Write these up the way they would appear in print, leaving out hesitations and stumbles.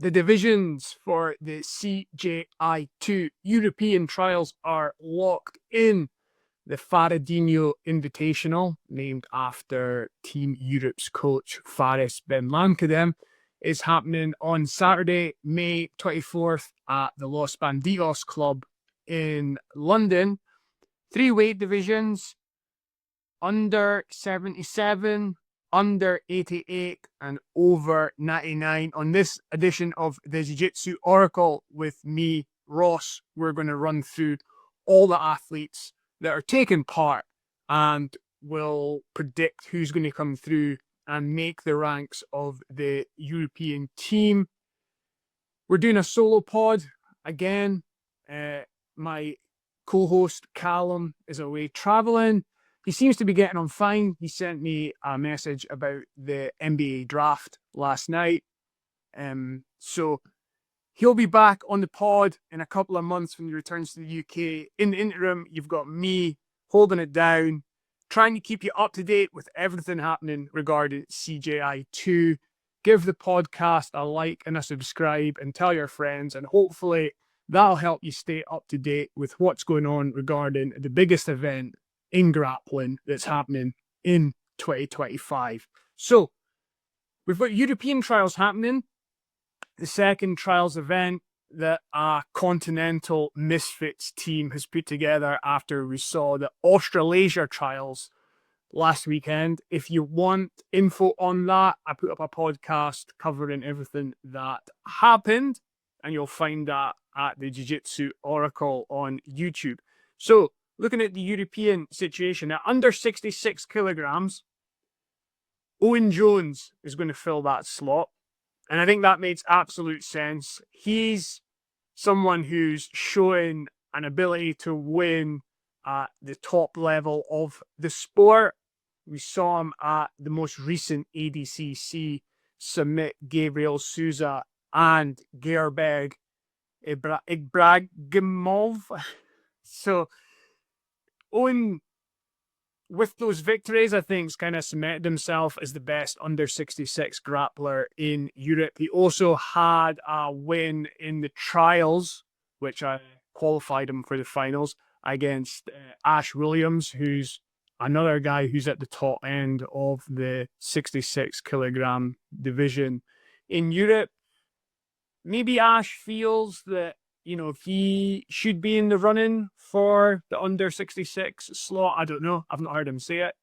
The divisions for the CJI 2 European trials are locked in. The Faradinho Invitational, named after Team Europe's coach Faris Ben Lankadem, is happening on Saturday, May 24th at the Los Bandidos Club in London. 3 weight divisions: under 77, under 88, and over 99. On this edition of the Jiu Jitsu Oracle with me, Ross, we're going to run through all the athletes that are taking part and will predict who's going to come through and make the ranks of the European team. We're doing a solo pod again. My co-host Callum is away traveling. He seems to be getting on fine. He sent me a message about the NBA draft last night. So he'll be back on the pod in a couple of months when he returns to the UK. In the interim, you've got me holding it down, trying to keep you up to date with everything happening regarding CJI 2. Give the podcast a like and a subscribe and tell your friends, and hopefully that'll help you stay up to date with what's going on regarding the biggest event in grappling that's happening in 2025. So we've got European trials happening. The second trials event that a Continental Misfits team has put together after we saw the Australasia trials last weekend. If you want info on that, I put up a podcast covering everything that happened, and you'll find that at the Jiu Jitsu Oracle on YouTube. So looking at the European situation, at under 66 kilograms, Owen Jones is going to fill that slot. And I think that makes absolute sense. He's someone who's showing an ability to win at the top level of the sport. We saw him at the most recent ADCC submit Gabriel Souza and Gerbeg Ibragimov. So Owen, with those victories, I think has kind of cemented himself as the best under 66 grappler in Europe. He also had a win in the trials, which I qualified him for the finals, against Ash Williams, who's another guy who's at the top end of the 66 kilogram division in Europe. Maybe Ash feels that, you know, if he should be in the running for the under 66 slot. I don't know. I've not heard him say it.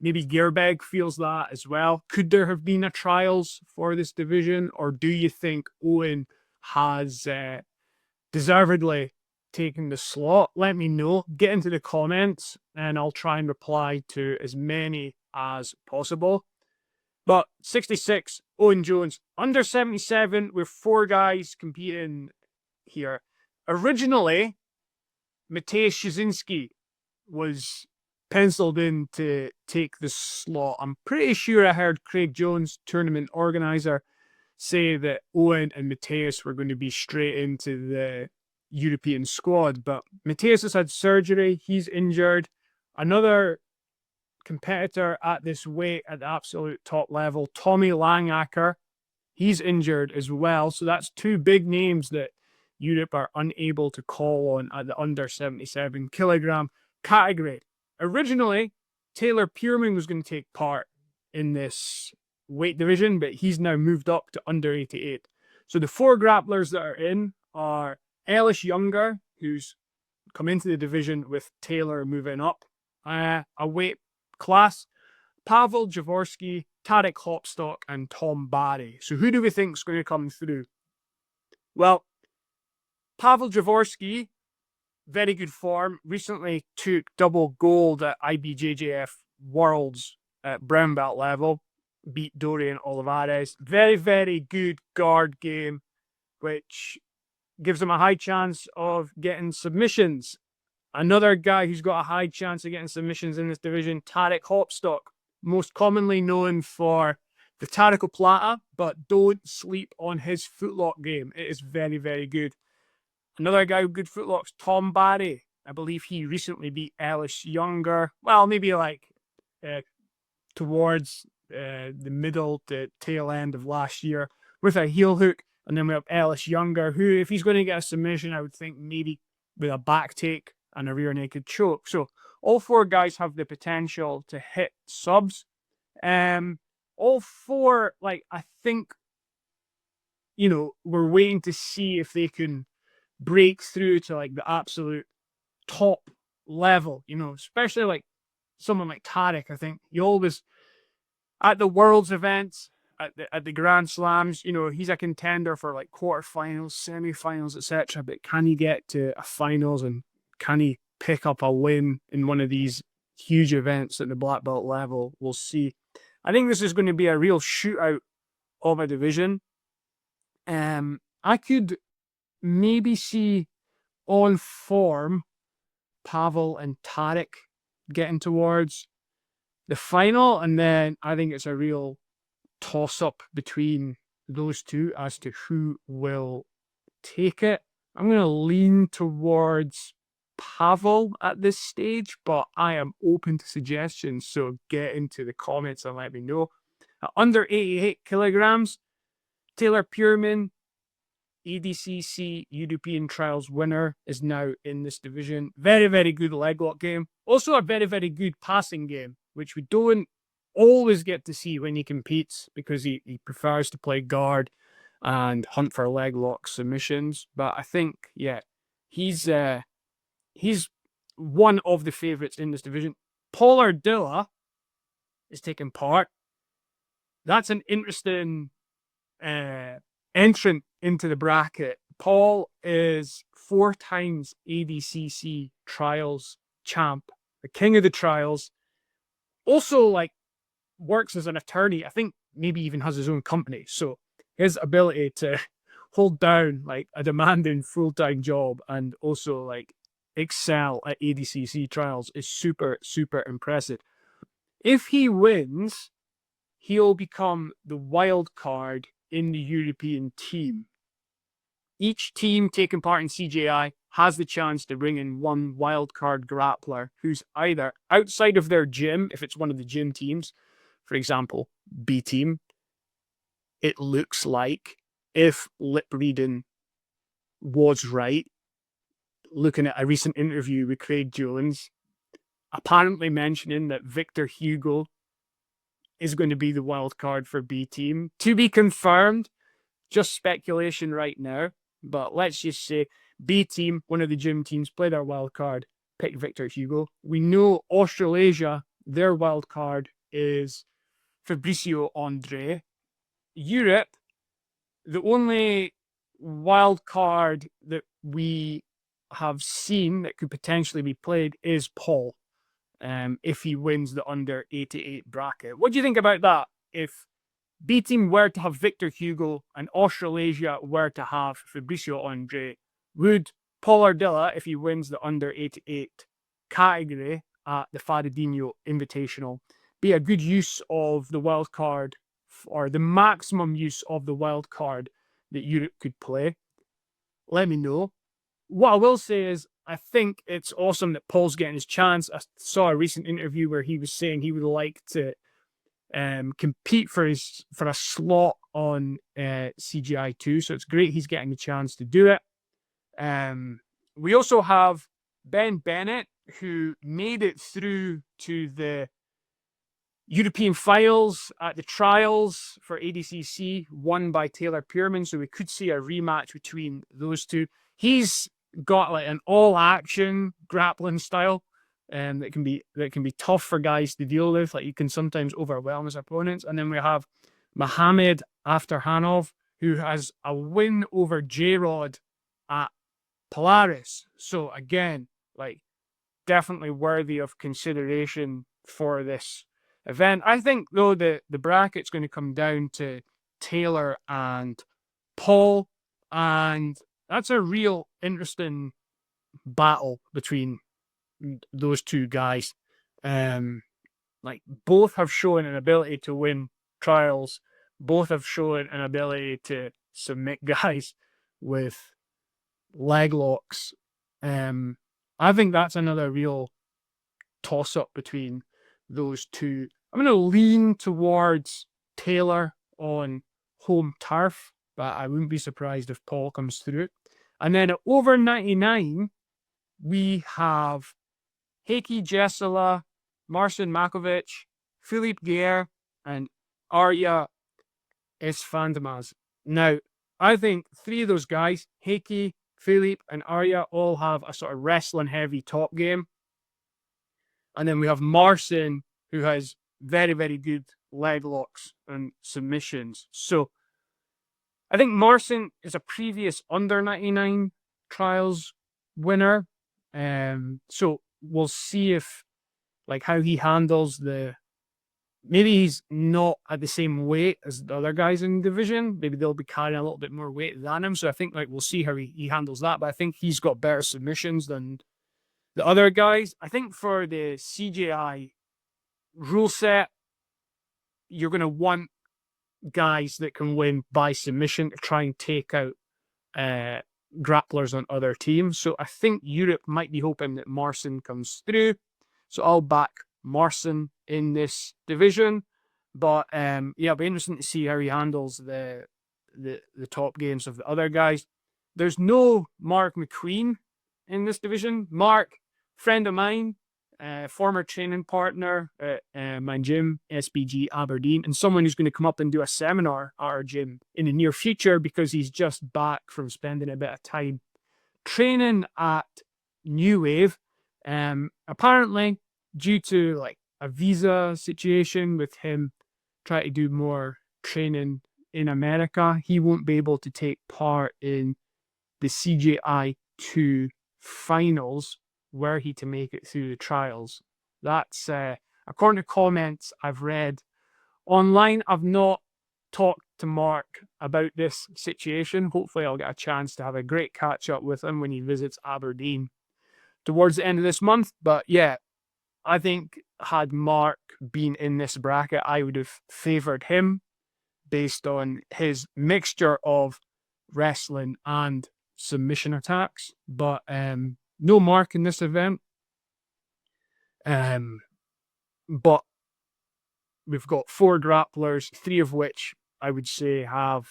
Maybe Gerbeg feels that as well. Could there have been a trials for this division, or do you think Owen has deservedly taken the slot? Let me know. Get into the comments and I'll try and reply to as many as possible. But 66, Owen Jones. Under 77, with 4 guys competing here. Originally, Mateusz Szczecinski was penciled in to take the slot. I'm pretty sure I heard Craig Jones, tournament organizer, say that Owen and Mateusz were going to be straight into the European squad. But Mateusz has had surgery. He's injured. Another competitor at this weight at the absolute top level, Tommy Langacker, he's injured as well. So that's 2 big names that Europe are unable to call on at the under 77 kilogram category. Originally, Taylor Pierman was going to take part in this weight division, but he's now moved up to under 88. So the 4 grapplers that are in are Ellis Younger, who's come into the division with Taylor moving up a weight class, Pavel Javorsky, Tarek Hopstock, and Tom Barry. So who do we think is going to come through? Well, Pavel Javorsky, very good form, recently took double gold at IBJJF Worlds at brown belt level, beat Dorian Olivares. Very, very good guard game, which gives him a high chance of getting submissions. Another guy who's got a high chance of getting submissions in this division, Tarek Hopstock, most commonly known for the Tarico Plata, but don't sleep on his footlock game. It is very, very good. Another guy with good footlocks, Tom Barry. I believe he recently beat Ellis Younger. Well, maybe like towards the middle to tail end of last year with a heel hook. And then we have Ellis Younger, who, if he's going to get a submission, I would think maybe with a back take and a rear naked choke. So all 4 guys have the potential to hit subs. All 4, like, I think, we're waiting to see if they can break through to like the absolute top level, especially like someone like Tarek. I think he always, at the Worlds events, at the Grand Slams, he's a contender for like quarterfinals, semifinals, etc. But can he get to a finals, and can he pick up a win in one of these huge events at the black belt level? We'll see. I think this is going to be a real shootout of a division. I could maybe see on form Pavel and Tarek getting towards the final, and then I think it's a real toss-up between those two as to who will take it. I'm going to lean towards Pavel at this stage, but I am open to suggestions, so get into the comments and let me know. At under 88 kilograms, Taylor Pureman, ADCC European Trials winner, is now in this division. Very, very good leg lock game. Also a very, very good passing game, which we don't always get to see when he competes, because he prefers to play guard and hunt for leg lock submissions. But I think, yeah, he's one of the favourites in this division. Paul Ardilla is taking part. That's an interesting entrant into the bracket. Paul is 4 times ADCC Trials champ, the king of the trials. Also, like, works as an attorney. I think maybe even has his own company. So his ability to hold down like a demanding full-time job and also like excel at ADCC trials is super, super impressive. If he wins, he'll become the wild card in the European team. Each team taking part in CJI has the chance to bring in one wildcard grappler who's either outside of their gym, if it's one of the gym teams, for example, B team. It looks like, if lip reading was right, looking at a recent interview with Craig Jones, apparently mentioning that Victor Hugo is going to be the wild card for B team. To be confirmed, just speculation right now, but let's just say B team, one of the gym teams, play their wild card, pick Victor Hugo. We know Australasia, their wild card is Fabricio Andre. Europe, the only wild card that we have seen that could potentially be played is Paul, if he wins the under 88 bracket. What do you think about that? If B team were to have Victor Hugo and Australasia were to have Fabricio Andre, would Paul Ardilla, if he wins the under 88 category at the Faradinho Invitational, be a good use of the wild card, or the maximum use of the wild card that Europe could play? Let me know. What I will say is, I think it's awesome that Paul's getting his chance. I saw a recent interview where he was saying he would like to compete for a slot on CGI 2. So it's great he's getting the chance to do it. We also have Ben Bennett, who made it through to the European finals at the trials for ADCC, won by Taylor Pureman. So we could see a rematch between those two. He's got like an all-action grappling style, that can be tough for guys to deal with. Like, you can sometimes overwhelm his opponents. And then we have Mohamed Afterhanov, who has a win over J-Rod at Polaris. So again, like, definitely worthy of consideration for this event. I think, though, the bracket's going to come down to Taylor and Paul, and that's a real interesting battle between those two guys. Like, both have shown an ability to win trials. Both have shown an ability to submit guys with leg locks. I think that's another real toss-up between those two. I'm going to lean towards Taylor on home turf. but I wouldn't be surprised if Paul comes through. And then at over 99, we have Heikki Jessala, Marcin Makovic, Philippe Guerre, and Arya Esfandimas. Now, I think three of those guys, Heikki, Philippe, and Arya, all have a sort of wrestling heavy top game. And then we have Marcin, who has very, very good leg locks and submissions. So I think Marcin is a previous under 99 trials winner. So we'll see if, like, how he handles maybe he's not at the same weight as the other guys in the division. Maybe they'll be carrying a little bit more weight than him. So I think, like, we'll see how he handles that. But I think he's got better submissions than the other guys. I think for the CJI rule set, you're going to want guys that can win by submission to try and take out grapplers on other teams. So I think Europe might be hoping that Marcin comes through. So I'll back Marcin in this division. But yeah, it'll be interesting to see how he handles the top games of the other guys. There's no Mark McQueen in this division. Mark, friend of mine, former training partner at my gym, SBG Aberdeen, and someone who's going to come up and do a seminar at our gym in the near future because he's just back from spending a bit of time training at New Wave. Apparently, due to like a visa situation with him trying to do more training in America, he won't be able to take part in the CJI 2 finals were he to make it through the trials. That's according to comments I've read online. I've not talked to Mark about this situation. Hopefully I'll get a chance to have a great catch up with him when he visits Aberdeen towards the end of this month. But yeah, I think had Mark been in this bracket, I would have favoured him based on his mixture of wrestling and submission attacks. But no Mark in this event. But we've got 4 grapplers, 3 of which I would say have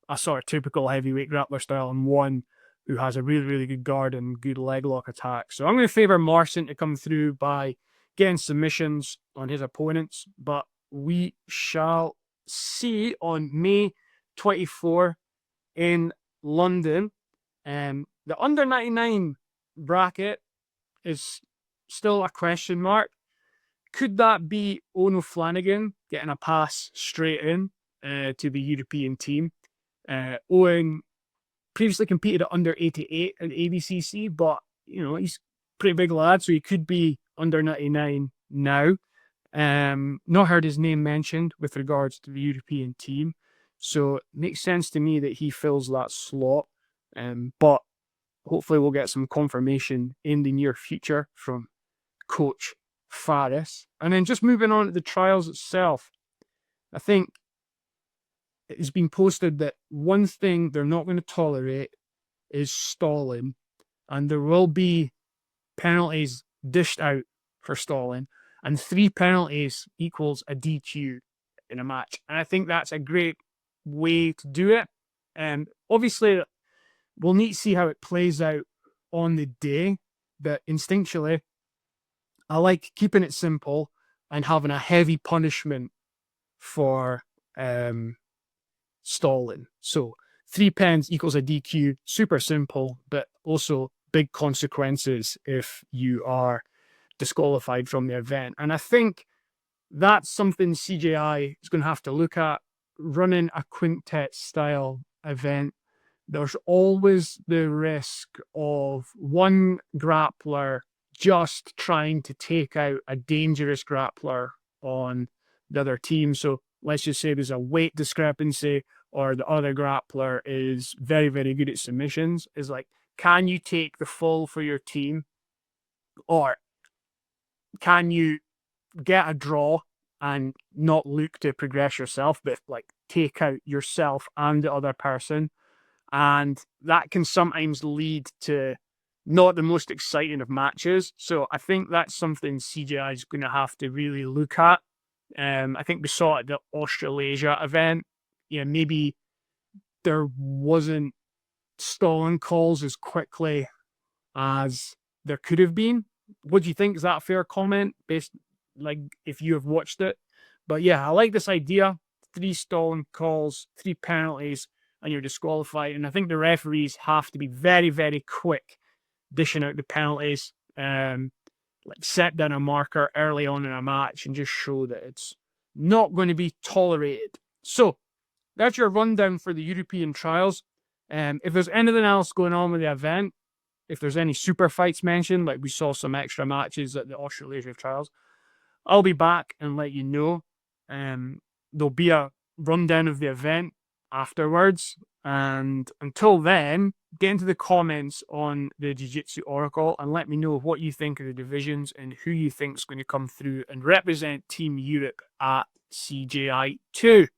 a sort of typical heavyweight grappler style, and 1 who has a really, really good guard and good leg lock attack. So I'm going to favour Marcin to come through by getting submissions on his opponents. But we shall see on May 24 in London. The under 99 bracket is still a question mark. Could that be Ono Flanagan getting a pass straight in to the European team? Owen previously competed at under 88 at ABCC, but you know, he's a pretty big lad, so he could be under 99 now. Not heard his name mentioned with regards to the European team, so it makes sense to me that he fills that slot. But hopefully we'll get some confirmation in the near future from Coach Faris. And then just moving on to the trials itself, I think it has been posted that one thing they're not going to tolerate is stalling, and there will be penalties dished out for stalling, and 3 penalties equals a DQ in a match. And I think that's a great way to do it. And obviously we'll need to see how it plays out on the day, but instinctually I like keeping it simple and having a heavy punishment for stalling. So 3 pens equals a DQ, super simple, but also big consequences if you are disqualified from the event. And I think that's something CJI is going to have to look at. Running a quintet style event, there's always the risk of one grappler just trying to take out a dangerous grappler on the other team. So let's just say there's a weight discrepancy, or the other grappler is very, very good at submissions. Is like, can you take the fall for your team, or can you get a draw and not look to progress yourself, but like take out yourself and the other person? And that can sometimes lead to not the most exciting of matches. So I think that's something CJI is going to have to really look at. I think we saw it at the Australasia event. Maybe there wasn't stalling calls as quickly as there could have been. What do you think? Is that a fair comment based, like, if you have watched it? But yeah, I like this idea. 3 stalling calls, 3 penalties, and you're disqualified. And I think the referees have to be very, very quick dishing out the penalties. Like set down a marker early on in a match and just show that it's not going to be tolerated. So that's your rundown for the European trials. If there's anything else going on with the event, if there's any super fights mentioned, like we saw some extra matches at the Australasia trials, I'll be back and let you know. There'll be a rundown of the event afterwards. And until then, get into the comments on the Jiu Jitsu Oracle and let me know what you think of the divisions and who you think is going to come through and represent Team Europe at CJI 2.